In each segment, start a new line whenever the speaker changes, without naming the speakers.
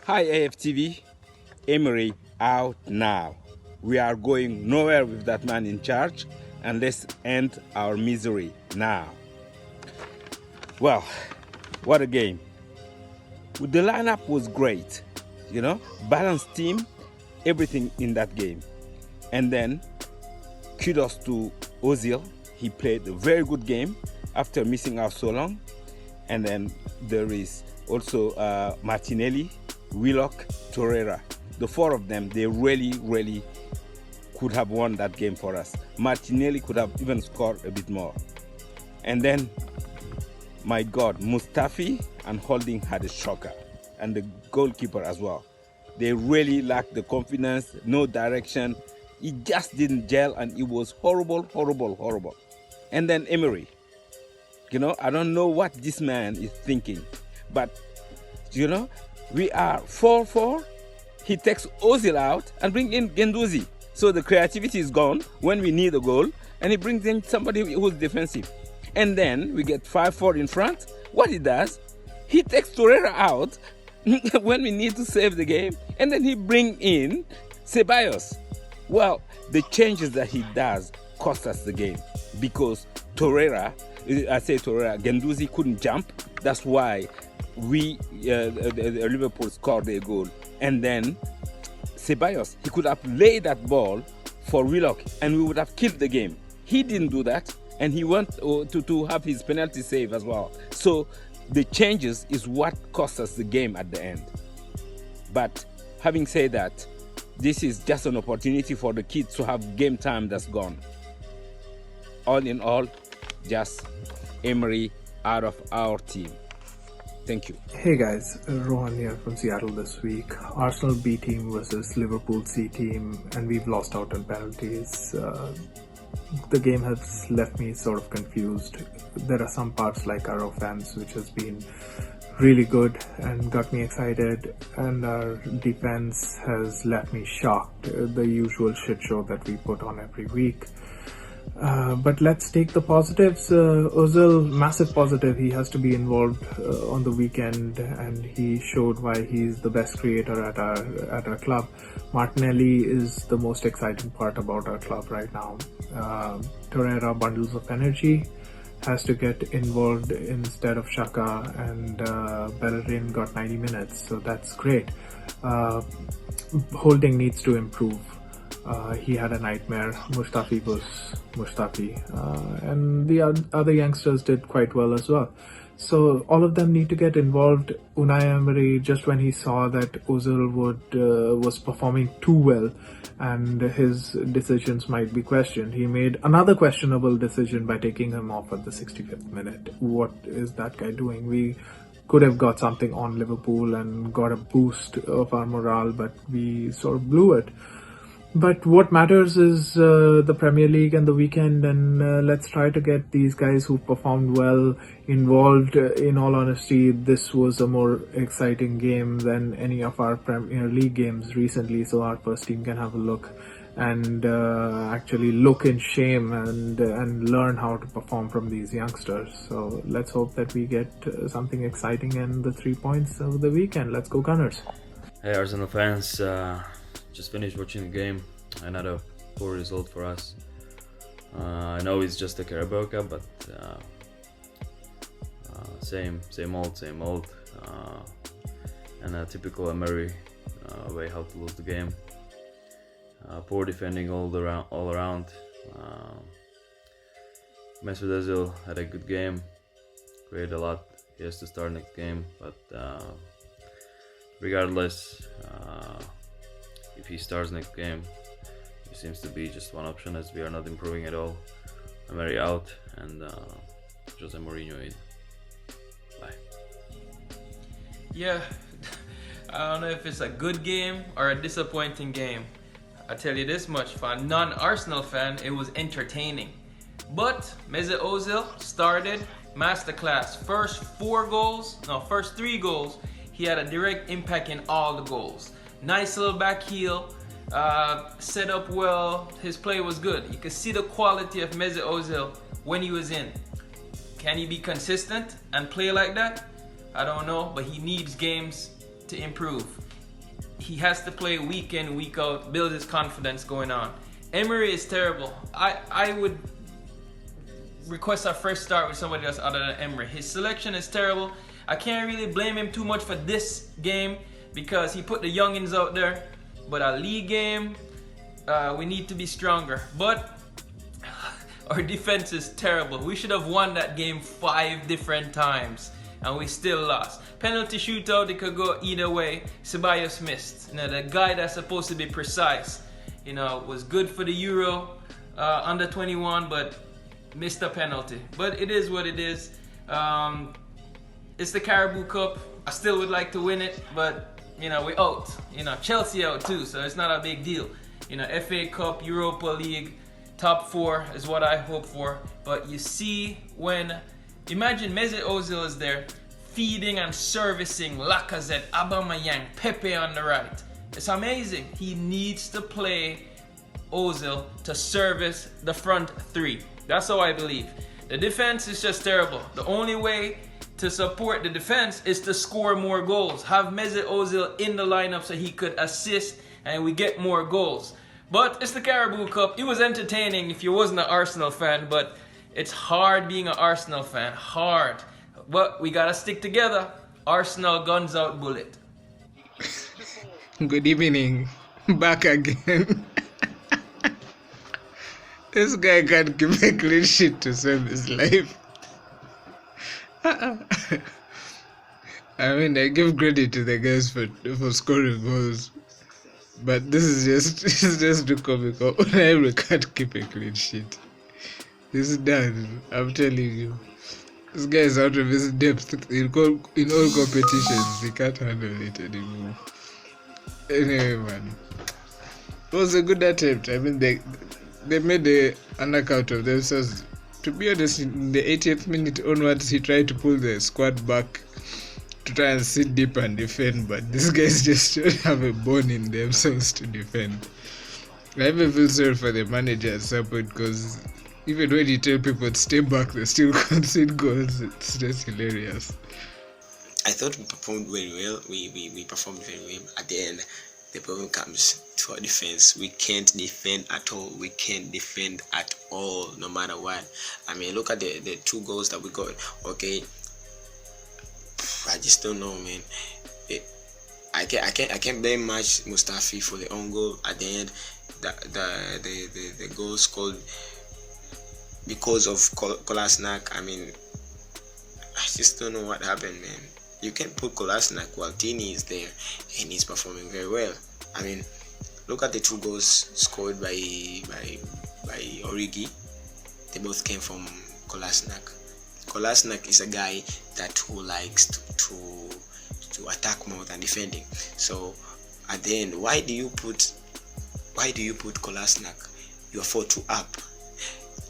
Hi AFTV, Emery out now. We are going nowhere with that man in charge, and let's end our misery now. Well, what a game. The lineup was great, balanced team, everything in that game. And then kudos to Ozil. He played a very good game after missing out so long. And then there is also Martinelli, Willock, Torreira. The four of them, they really could have won that game for us. Martinelli could have even scored a bit more. And then, my God, Mustafi and Holding had a shocker. And the goalkeeper as well. They really lacked the confidence, no direction. It just didn't gel, and it was horrible. And then Emery. I don't know what this man is thinking. But, we are 4-4. He takes Ozil out and brings in Guendouzi. So the creativity is gone when we need a goal. And he brings in somebody who's defensive. And then we get 5-4 in front. What he does, he takes Torreira out when we need to save the game. And then he brings in Ceballos. Well, the changes that he does cost us the game. Because Guendouzi couldn't jump. That's why Liverpool scored a goal. And then Ceballos, he could have laid that ball for Willock and we would have killed the game. He didn't do that, and he went to have his penalty save as well. So the changes is what cost us the game at the end. But having said that, this is just an opportunity for the kids to have game time that's gone. All in all, just Emery out of our team. Thank you.
Hey guys, Rohan here from Seattle this week. Arsenal B team versus Liverpool C team, and we've lost out on penalties. The game has left me sort of confused. There are some parts like our offense which has been really good and got me excited, and our defense has left me shocked. The usual shit show that we put on every week. But let's take the positives. Ozil, massive positive. He has to be involved on the weekend, and he showed why he's the best creator at our club. Martinelli is the most exciting part about our club right now. Torreira, bundles of energy, has to get involved instead of Xhaka, and Bellerin got 90 minutes, so that's great. Holding needs to improve. He had a nightmare. Mustafi was Mustafi, and the other youngsters did quite well as well. So all of them need to get involved. Unai Emery, just when he saw that Ozil was performing too well and his decisions might be questioned, he made another questionable decision by taking him off at the 65th minute. What is that guy doing? We could have got something on Liverpool and got a boost of our morale, but we sort of blew it. But what matters is the Premier League and the weekend, and let's try to get these guys who performed well involved. In all honesty, this was a more exciting game than any of our Premier League games recently, so our first team can have a look and actually look in shame and learn how to perform from these youngsters. So let's hope that we get something exciting and the 3 points over the weekend. Let's go Gunners!
Hey Arsenal fans, just finished watching the game. Another poor result for us. I know it's just a Carabao Cup, but same old, and a typical Emery way how to lose the game. Poor defending all around. Mesut Ozil had a good game, created a lot. He has to start next game, but regardless, if he starts next game, he seems to be just one option, as we are not improving at all. Emery out, and Jose Mourinho in. Bye.
Yeah, I don't know if it's a good game or a disappointing game. I tell you this much, for a non-Arsenal fan, it was entertaining. But Mesut Ozil started masterclass. First 3 goals, he had a direct impact in all the goals. Nice little back heel, set up well. His play was good. You could see the quality of Mesut Ozil when he was in. Can he be consistent and play like that? I don't know, but he needs games to improve. he has to play week in, week out, build his confidence going on. Emery is terrible. I would request a fresh start with somebody else other than Emery. His selection is terrible. I can't really blame him too much for this game because he put the youngins out there. But a league game, we need to be stronger. But our defense is terrible. We should have won that game 5 different times and we still lost. Penalty shootout, it could go either way. Ceballos missed. You know, the guy that's supposed to be precise, you know, was good for the Euro under 21, but missed a penalty. But it is what it is. It's the Carabao Cup. I still would like to win it, but you know, we out. You know, Chelsea out too, so it's not a big deal. You know, FA Cup, Europa League, top 4 is what I hope for. But you see, when imagine Mesut Ozil is there, feeding and servicing Lacazette, Aubameyang, Pepe on the right. It's amazing. He needs to play Ozil to service the front 3. That's how I believe. The defense is just terrible. The only way to support the defense is to score more goals. Have Mesut Ozil in the lineup so he could assist and we get more goals. But it's the Carabao Cup. It was entertaining if you wasn't an Arsenal fan, but it's hard being an Arsenal fan. Hard. But we gotta stick together. Arsenal guns out bullet.
Good evening. Back again. This guy can't give a clean sheet to save his life. I mean, I give credit to the guys for scoring goals, but this is just too comical. Unai can't keep a clean sheet. This is done. I'm telling you, this guy is out of his depth in all competitions. He can't handle it anymore. Anyway, man, it was a good attempt. I mean, they made the undercount of themselves. To be honest, in the 80th minute onwards, he tried to pull the squad back to try and sit deep and defend, but these guys just don't have a bone in themselves to defend. I even feel sorry for the manager at some point because even when you tell people to stay back, they still concede goals. It's just hilarious.
I thought we performed very well. We performed very well. At the end, the problem comes to our defense. We can't defend at all. We can't defend at all, no matter what. I mean, look at the 2 goals that we got. Okay, I just don't know, man. I can't blame much Mustafi for the own goal at the end. The goal scored because of Kolasinac. I mean, I just don't know what happened, man. You can put Kolasinac while Tini is there and he's performing very well. I mean, look at the 2 goals scored by Origi. They both came from Kolasinac. Kolasinac is a guy who likes to attack more than defending. So at the end, why do you put Kolasinac? You're 4-2 up.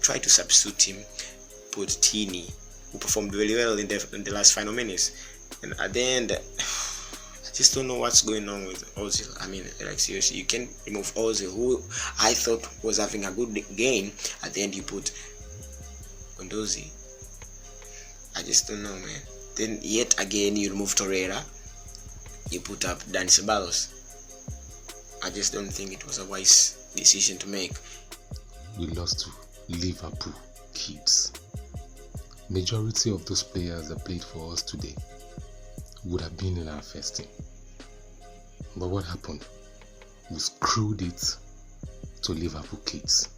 Try to substitute him. Put Tini, who performed very well in the last final minutes. And at the end, I just don't know what's going on with Ozil. I mean, like seriously, you can remove Ozil, who I thought was having a good game. At the end, you put Gondozi. I just don't know, man. Then yet again, you remove Torreira. You put up Dani Ceballos. I just don't think it was a wise decision to make.
We lost to Liverpool kids. Majority of those players that played for us today would have been in our first team. But what happened? We screwed it to Liverpool kids.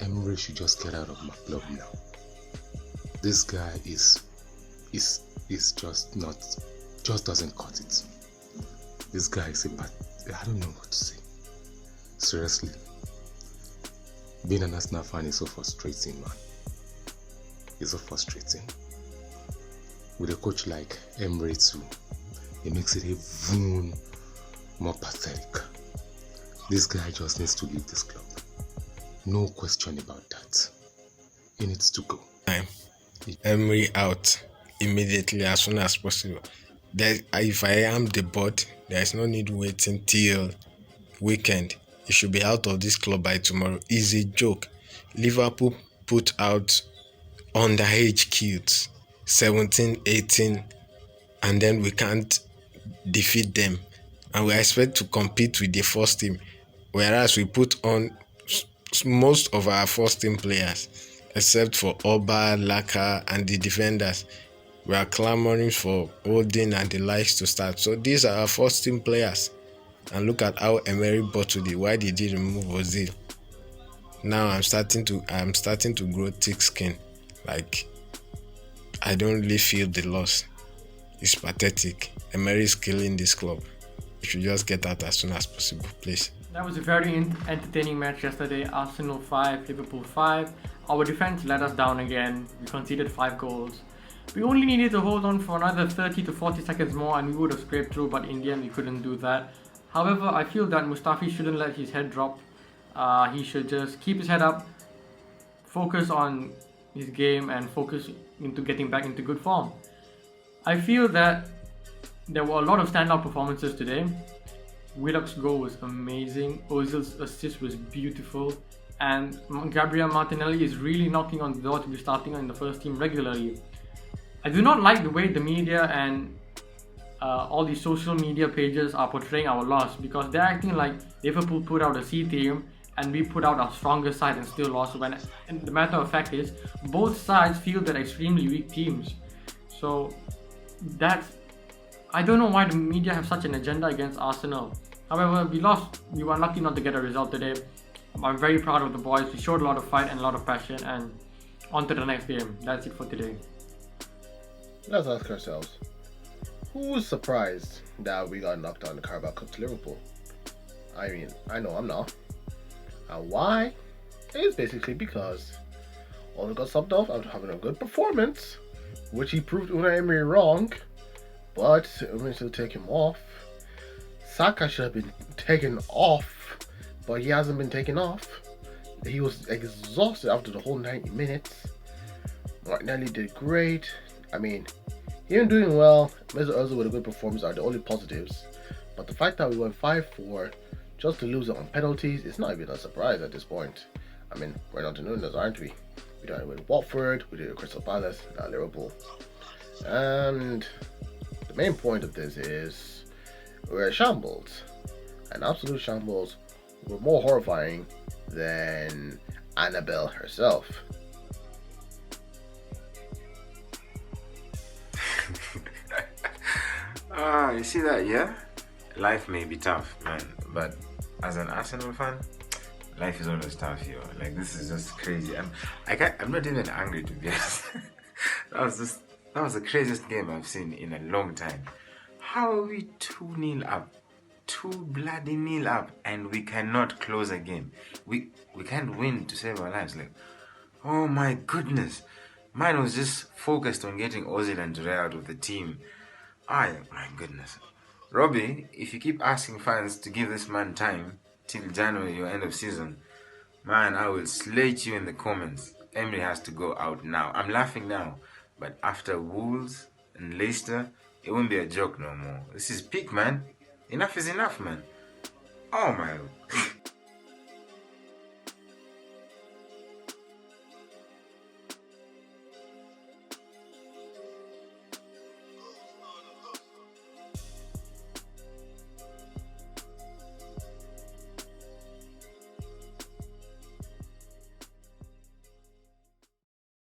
Emery should just get out of my club now. This guy is just doesn't cut it. This guy is I don't know what to say. Seriously. Being an Arsenal fan is so frustrating, man. It's so frustrating. With a coach like Emery too, it makes it even more pathetic. This guy just needs to leave this club. No question about that. He needs to go.
Emery out immediately as soon as possible. If I am the board, there is no need waiting till weekend. He should be out of this club by tomorrow. It's a joke. Liverpool put out underage kids, 17, 18, and then we can't defeat them. and we expect to compete with the first team, whereas we put on most of our first team players, except for Oba, Laka, and the defenders. We are clamoring for Odin and the likes to start. So these are our first team players. And look at how Emery bottled it. Why did he remove Ozil? Now I'm starting to grow thick skin. Like, I don't really feel the loss. It's pathetic. Emery is killing this club. We should just get out as soon as possible, please.
That was a very entertaining match yesterday. Arsenal 5, Liverpool 5. Our defense let us down again. We conceded 5 goals. We only needed to hold on for another 30 to 40 seconds more and we would have scraped through, but in the end we couldn't do that. However, I feel that Mustafi shouldn't let his head drop. He should just keep his head up, focus on his game and focus into getting back into good form. I feel that there were a lot of standout performances today. Willock's goal was amazing, Ozil's assist was beautiful, and Gabriel Martinelli is really knocking on the door to be starting in the first team regularly. I do not like the way the media and all these social media pages are portraying our loss, because they're acting like Liverpool put out a C team and we put out our strongest side and still lost, when and the matter of fact is both sides feel they're extremely weak teams. So I don't know why the media have such an agenda against Arsenal. However, we lost. We were unlucky not to get a result today. I'm very proud of the boys. We showed a lot of fight and a lot of passion, and on to the next game. That's it for today.
Let's ask ourselves, who's surprised that we got knocked out in the Carabao Cup to Liverpool? I mean, I know I'm not. And why? It's basically because Ole got subbed off after having a good performance, which he proved Unai Emery wrong, but Emery still take him off. Saka should have been taken off, but he hasn't been taken off. He was exhausted after the whole 90 minutes. Martinelli did great. I mean, him doing well, Mesut Ozil with a good performance are the only positives. But the fact that we went 5-4 just to lose it on penalties, it's not even a surprise at this point. I mean, we're not the Gooners, aren't we? We done it with Watford, we did it with Crystal Palace, now Liverpool. And the main point of this is we're shambles. An absolute shambles. We're more horrifying than Annabelle herself.
You see that, yeah? Life may be tough, man, but as an Arsenal fan, life is always tough, yo. Like, this is just crazy. I'm not even angry, to be honest. that was the craziest game I've seen in a long time. How are we 2-0 up? 2-0 up, and we cannot close a game. We can't win to save our lives. Like, oh my goodness. Mine was just focused on getting Ozil and Dre out of the team. My goodness. Robbie, if you keep asking fans to give this man time till January or end of season, man, I will slate you in the comments. Emery has to go out now. I'm laughing now, but after Wolves and Leicester, it won't be a joke no more. This is peak, man. Enough is enough, man. Oh my